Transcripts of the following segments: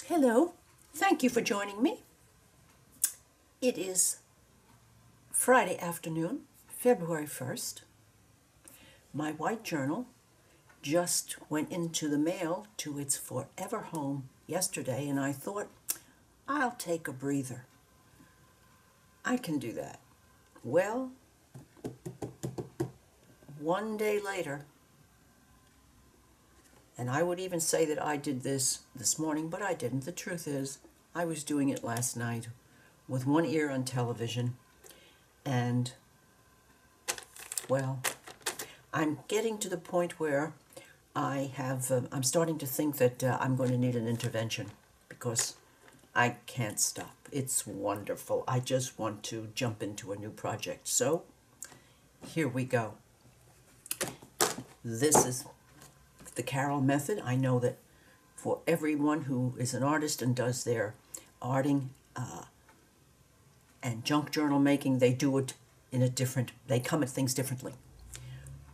Hello, thank you for joining me. It is Friday afternoon, February 1st. My white journal just went into the mail to its forever home yesterday, and I thought, I'll take a breather. I can do that. Well, one day later, and I would even say that I did this morning, but I didn't. The truth is, I was doing it last night with one ear on television, and, well, I'm getting to the point where I'm starting to think that I'm going to need an intervention because I can't stop. It's wonderful. I just want to jump into a new project. So, here we go. This is the Carol method. I know that for everyone who is an artist and does their arting and junk journal making, they do it in they come at things differently.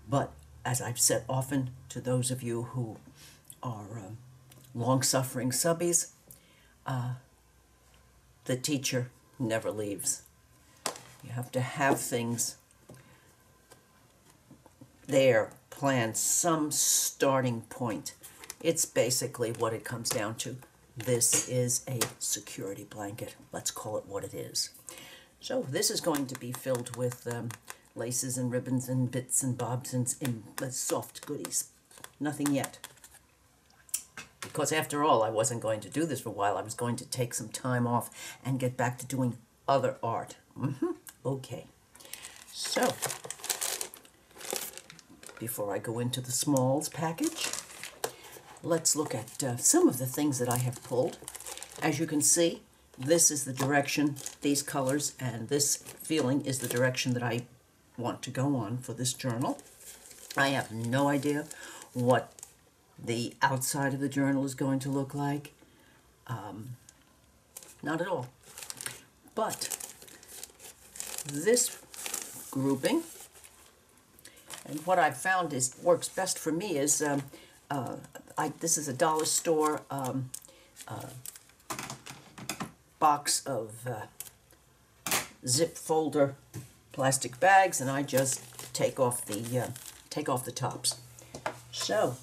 But as I've said often to those of you who are long-suffering subbies, the teacher never leaves. You have to have things there, plan some starting point. It's basically what it comes down to. This is a security blanket. Let's call it what it is. So this is going to be filled with laces and ribbons and bits and bobs and soft goodies. Nothing yet. Because after all, I wasn't going to do this for a while. I was going to take some time off and get back to doing other art. Okay. So, before I go into the smalls package, let's look at some of the things that I have pulled. As you can see, this is the direction, these colors, and this feeling is the direction that I want to go on for this journal. I have no idea what the outside of the journal is going to look like. Not at all. But this grouping, and what I've found works best for me is, this is a dollar store box of zip folder plastic bags, and I just take off the tops. So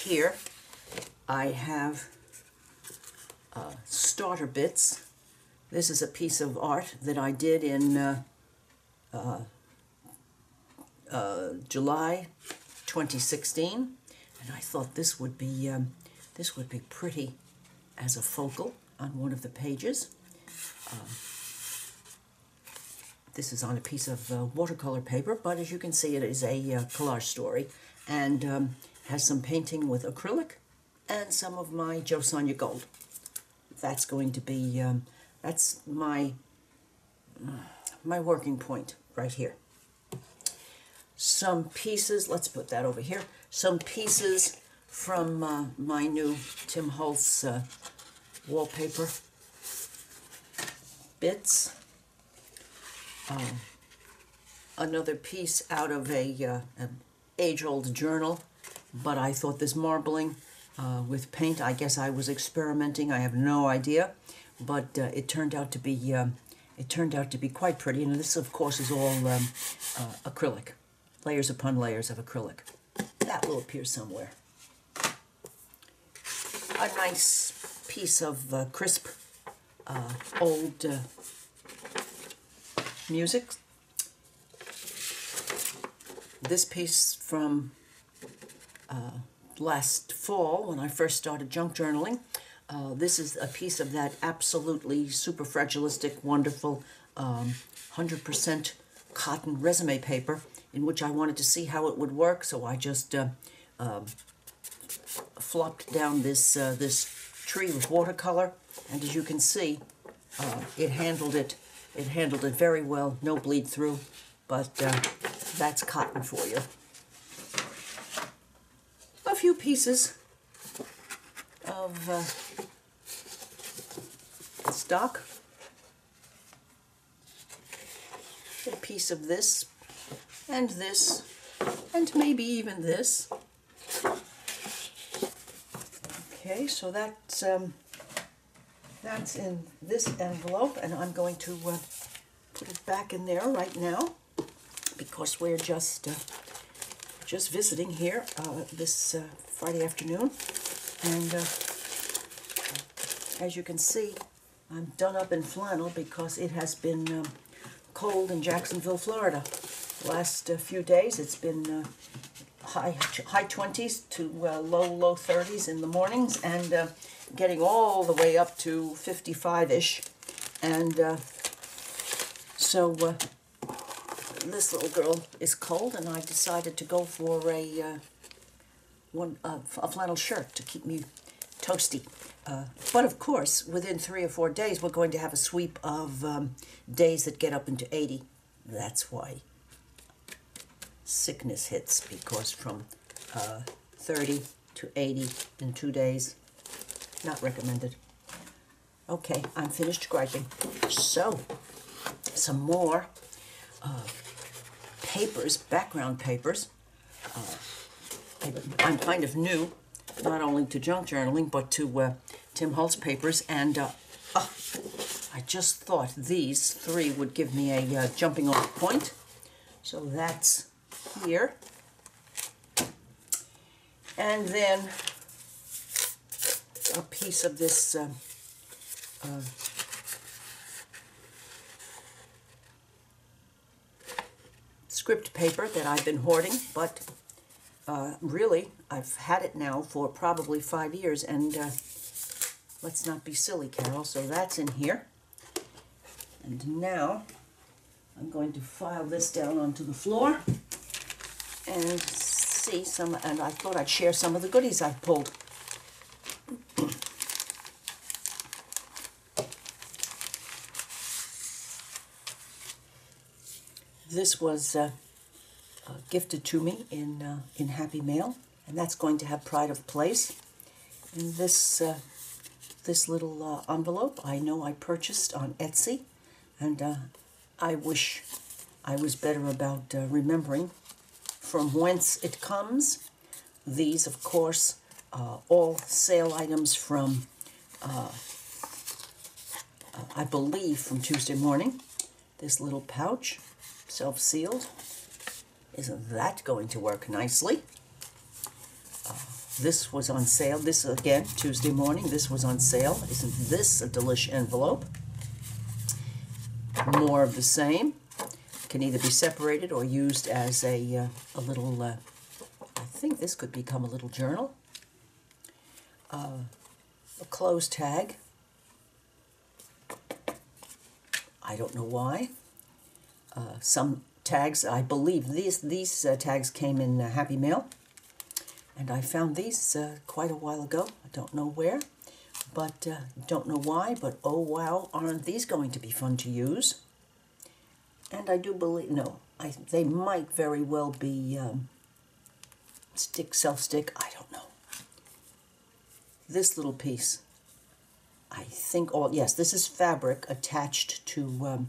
here I have starter bits. This is a piece of art that I did in July 2016, and I thought this would be pretty as a focal on one of the pages. This is on a piece of watercolor paper, but as you can see, it is a collage story, and has some painting with acrylic and some of my Joe Sonia gold. That's going to be that's my working point right here. Some pieces, let's put that over here, some pieces from my new Tim Holtz wallpaper bits. Another piece out of an age-old journal, but I thought this marbling with paint, I guess I was experimenting, I have no idea, but it turned out to be quite pretty, and this of course is all acrylic. Layers upon layers of acrylic. That will appear somewhere. A nice piece of crisp old music. This piece from last fall when I first started junk journaling. This is a piece of that absolutely super fragilistic, wonderful 100% cotton resume paper, in which I wanted to see how it would work, so I just flopped down this tree with watercolor, and as you can see, it handled it very well. No bleed through, but that's cotton for you. A few pieces of stock. A piece of this, and maybe even this. Okay, so that's That's in this envelope, and I'm going to put it back in there right now because we're just visiting here this Friday afternoon. And as you can see, I'm done up in flannel because it has been cold in Jacksonville, Florida. Last few days it's been high 20s to low 30s in the mornings, and getting all the way up to 55-ish. And so this little girl is cold, and I decided to go for a flannel shirt to keep me toasty. But of course, within 3 or 4 days, we're going to have a sweep of days that get up into 80. That's why sickness hits, because from 30 to 80 in 2 days, not recommended. Okay, I'm finished griping. So, some more papers, background papers. I'm kind of new, not only to junk journaling, but to Tim Holtz papers, and I just thought these 3 would give me a jumping off point. So that's here. And then a piece of this script paper that I've been hoarding, but really, I've had it now for probably 5 years, and let's not be silly, Carol. So that's in here. And now I'm going to file this down onto the floor and see some, and I thought I'd share some of the goodies I've pulled. This was gifted to me in Happy Mail, and that's going to have pride of place. And this this little envelope I know I purchased on Etsy, and I wish I was better about remembering from whence it comes. These, of course, all sale items from, I believe, from Tuesday Morning. This little pouch, self-sealed. Isn't that going to work nicely? This was on sale. This, again, Tuesday Morning. This was on sale. Isn't this a delish envelope? More of the same. Can either be separated or used as a little, I think this could become a little journal. A clothes tag. I don't know why. Some tags, I believe these tags came in Happy Mail, and I found these quite a while ago. I don't know where, but don't know why, but oh wow, aren't these going to be fun to use? And I do believe, no, they might very well be self-stick, I don't know. This little piece, I think, yes, this is fabric attached to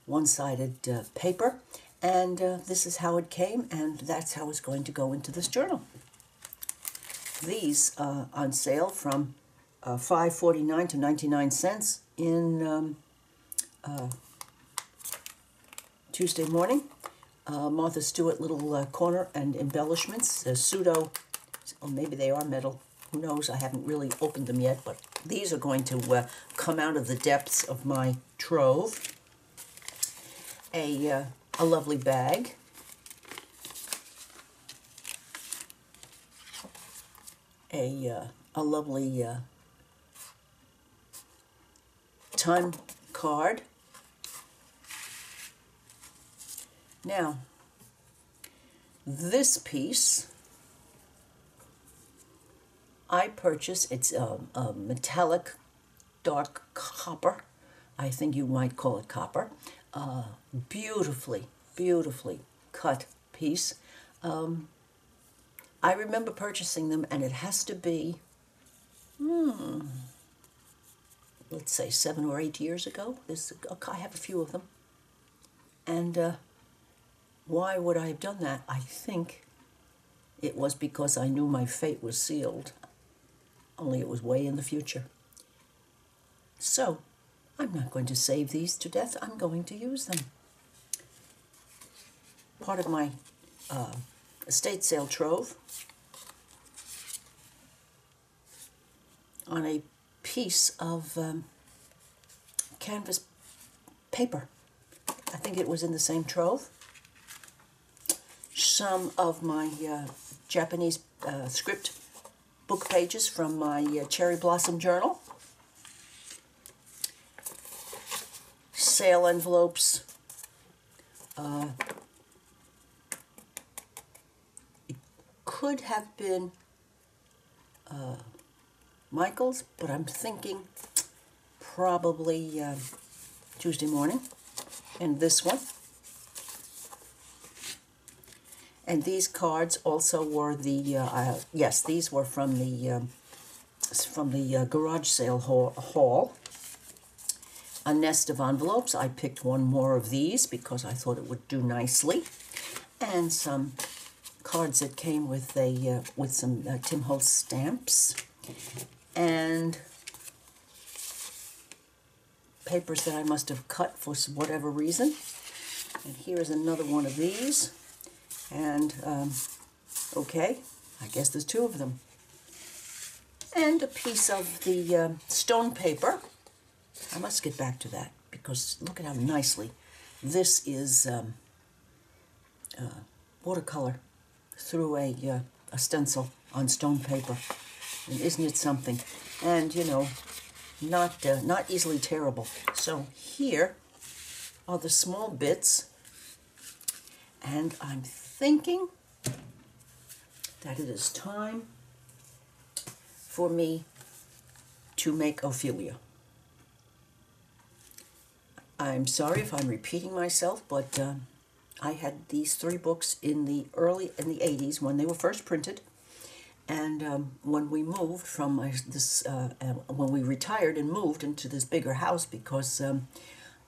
one-sided paper, and this is how it came, and that's how it's going to go into this journal. These on sale from $5.49 to 99 cents in Tuesday Morning. Martha Stewart little corner and embellishments, pseudo, or maybe they are metal, who knows, I haven't really opened them yet, but these are going to come out of the depths of my trove. A lovely bag. A lovely time card. Now, this piece I purchased. It's a metallic dark copper. I think you might call it copper. Beautifully, beautifully cut piece. I remember purchasing them, and it has to be, let's say 7 or 8 years ago. I have a few of them. And why would I have done that? I think it was because I knew my fate was sealed, only it was way in the future. So I'm not going to save these to death. I'm going to use them. Part of my estate sale trove on a piece of canvas paper. I think it was in the same trove. Some of my Japanese script book pages from my Cherry Blossom Journal. Sale envelopes. It could have been Michael's, but I'm thinking probably Tuesday morning. And this one. And these cards also were the, yes, these were from the garage sale haul. A nest of envelopes. I picked one more of these because I thought it would do nicely. And some cards that came with a with some Tim Holtz stamps. And papers that I must have cut for whatever reason. And here's another one of these. And, okay, I guess there's two of them. And a piece of the stone paper. I must get back to that, because look at how nicely this is watercolor through a stencil on stone paper. And isn't it something? And, you know, not easily tearable. So here are the small bits. And I'm thinking that it is time for me to make Ophelia. I'm sorry if I'm repeating myself, but I had these three books in the 80s when they were first printed. And when we moved from when we retired and moved into this bigger house, because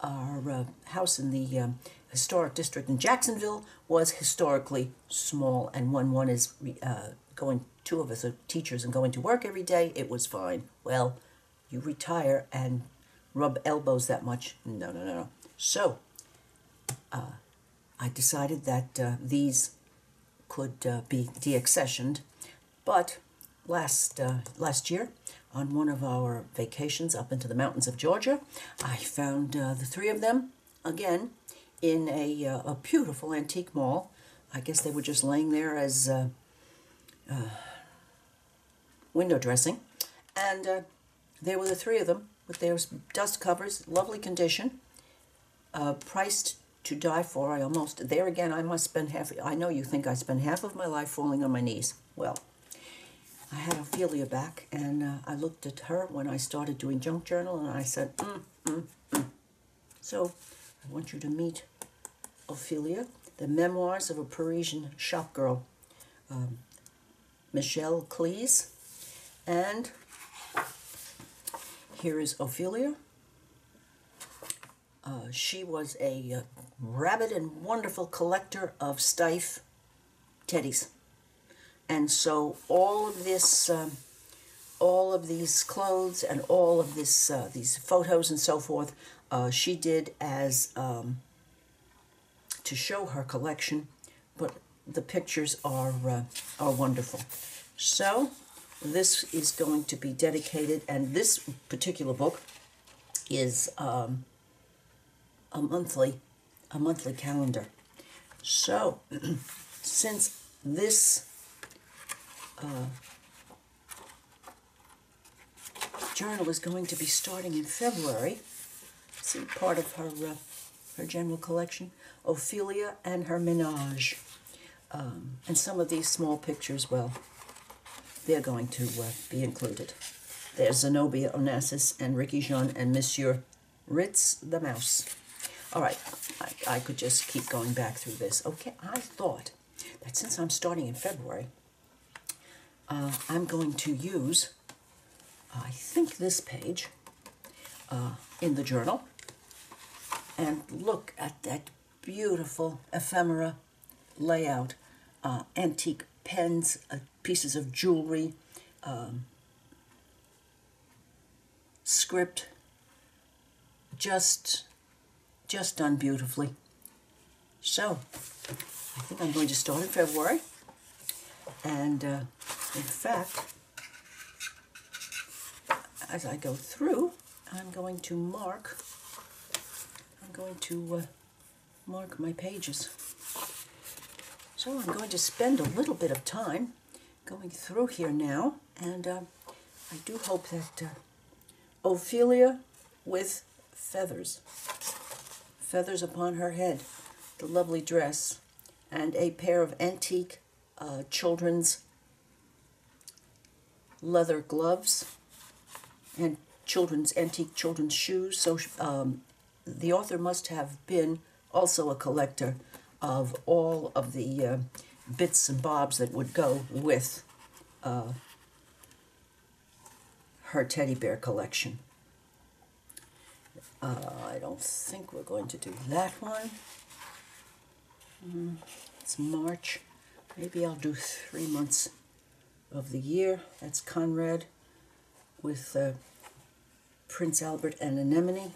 our house in the historic district in Jacksonville was historically small, and when one is two of us are teachers and going to work every day, it was fine. Well, you retire and rub elbows that much? No. So I decided that these could be deaccessioned, but last year, on one of our vacations up into the mountains of Georgia, I found the three of them again in a beautiful antique mall. I guess they were just laying there as window dressing, and there were the three of them with their dust covers, lovely condition, priced to die for. There again, I must spend I know you think I spend half of my life falling on my knees. Well, I had Ophelia back, and I looked at her when I started doing junk journal, and I said, So, I want you to meet Ophelia, the memoirs of a Parisian shopgirl, Michelle Cleese. And here is Ophelia. She was a rabid and wonderful collector of Steiff teddies. And so all of this, all of these clothes and all of this, these photos and so forth, she did as to show her collection, but the pictures are wonderful. So this is going to be dedicated, and this particular book is a monthly calendar. So since this journal is going to be starting in February, see part of her general collection, Ophelia and her menage, and some of these small pictures, well, they're going to be included. There's Zenobia Onassis and Ricky Jean and Monsieur Ritz the Mouse. All right, I could just keep going back through this. Okay, I thought that since I'm starting in February, I'm going to use, I think, this page in the journal, and look at that beautiful ephemera layout, antique pens, pieces of jewelry, script, just done beautifully. So, I think I'm going to start in February. And in fact, as I go through, I'm going to mark my pages. So I'm going to spend a little bit of time going through here now, and I do hope that Ophelia with feathers upon her head, the lovely dress, and a pair of antique children's leather gloves and antique children's shoes. So the author must have been also a collector of all of the bits and bobs that would go with her teddy bear collection. I don't think we're going to do that one. It's March. Maybe I'll do 3 months of the year. That's Conrad with Prince Albert and Anemone.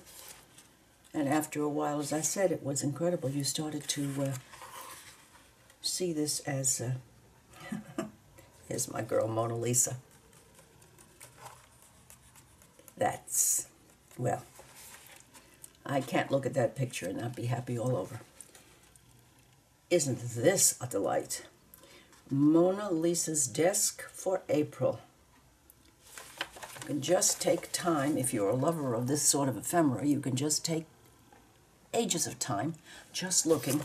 And after a while, as I said, it was incredible. You started to see this as, here's my girl Mona Lisa. That's, well, I can't look at that picture and not be happy all over. Isn't this a delight? Mona Lisa's desk for April. You can just take time, if you're a lover of this sort of ephemera, you can just take ages of time just looking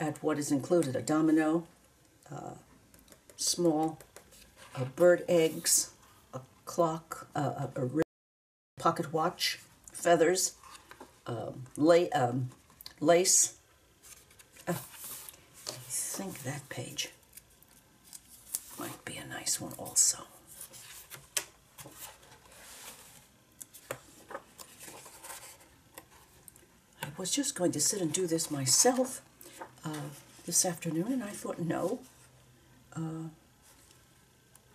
at what is included. A domino, small bird eggs, a clock, a pocket watch, feathers, lace. I think that page might be a nice one also. I was just going to sit and do this myself this afternoon, and I thought, no,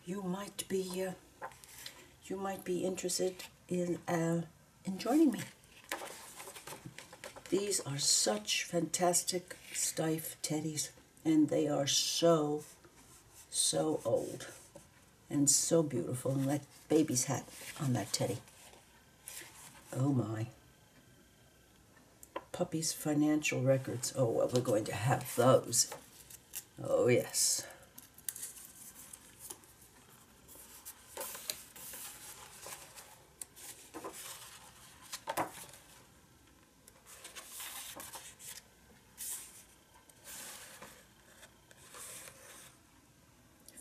you might be interested in joining me. These are such fantastic Steiff teddies, and they are so old and so beautiful. And that baby's hat on that teddy. Oh my. Puppy's financial records. Oh, well, we're going to have those. Oh, yes.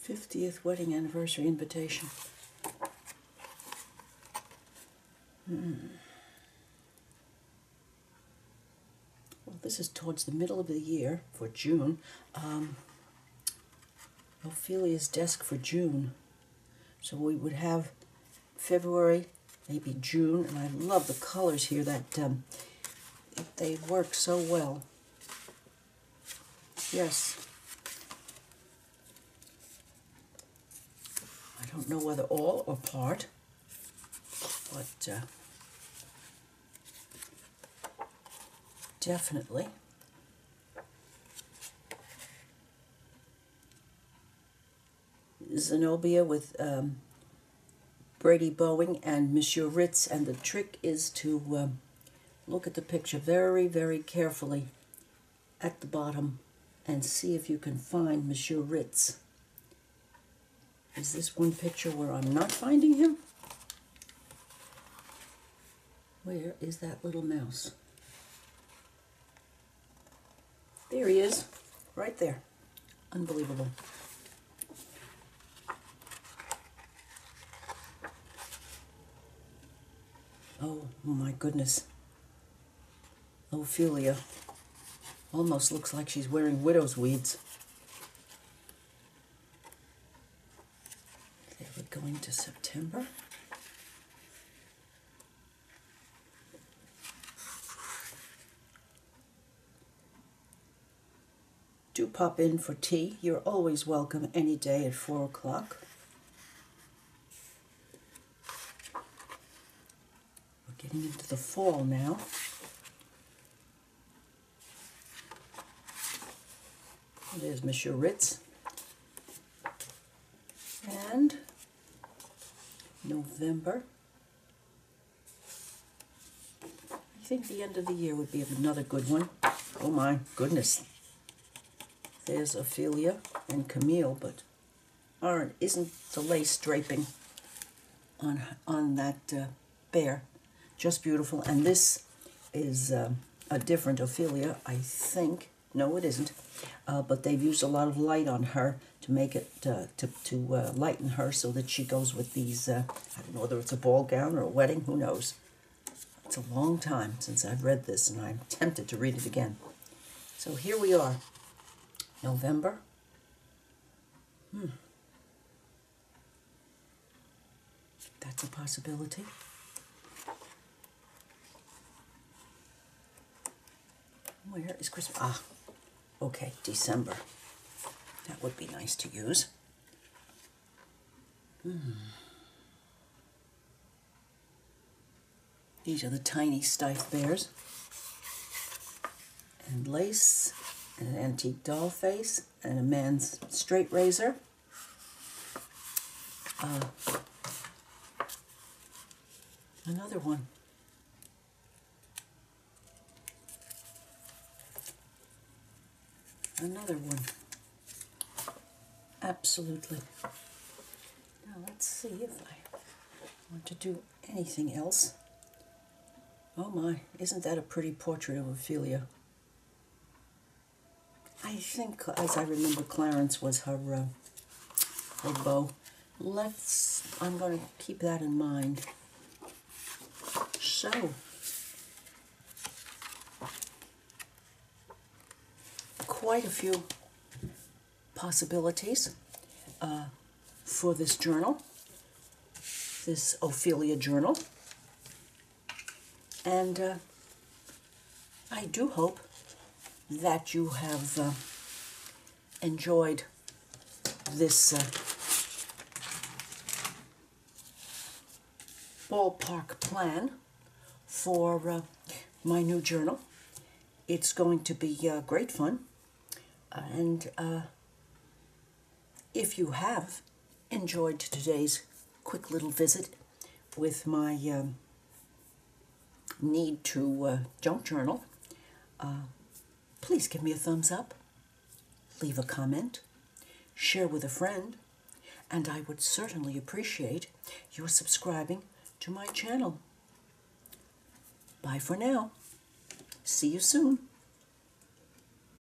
'50th wedding anniversary invitation. Well, this is towards the middle of the year for June. Ophelia's desk for June. So we would have February, maybe June, and I love the colors here. That they work so well. Yes. I don't know whether all or part, but definitely. Zenobia with Brady Boeing and Monsieur Ritz, and the trick is to look at the picture very, very carefully at the bottom and see if you can find Monsieur Ritz. Is this one picture where I'm not finding him? Where is that little mouse? There he is, right there. Unbelievable. Oh my goodness. Ophelia almost looks like she's wearing widow's weeds. Okay, we're going to September. Do pop in for tea. You're always welcome any day at 4 o'clock. We're Getting into the fall now. There's Monsieur Ritz. And November. I think the end of the year would be another good one. Oh my goodness. There's Ophelia and Camille, but isn't the lace draping on that bear just beautiful? And this is a different Ophelia, I think. No, it isn't. But they've used a lot of light on her to make it, to lighten her so that she goes with these, I don't know whether it's a ball gown or a wedding, who knows. It's a long time since I've read this, and I'm tempted to read it again. So here we are, November. That's a possibility. Where is Christmas? Ah, okay, December. That would be nice to use. These are the tiny Steiff bears. And lace, and an antique doll face, and a man's straight razor. Another one. Another one. Absolutely. Now let's see if I want to do anything else. Oh my, isn't that a pretty portrait of Ophelia? I think, as I remember, Clarence was her beau. I'm going to keep that in mind. So, quite a few possibilities for this journal, this Ophelia journal. And I do hope that you have enjoyed this ballpark plan for my new journal. It's going to be great fun. And if you have enjoyed today's quick little visit with my need to junk journal, please give me a thumbs up, leave a comment, share with a friend, and I would certainly appreciate your subscribing to my channel. Bye for now. See you soon.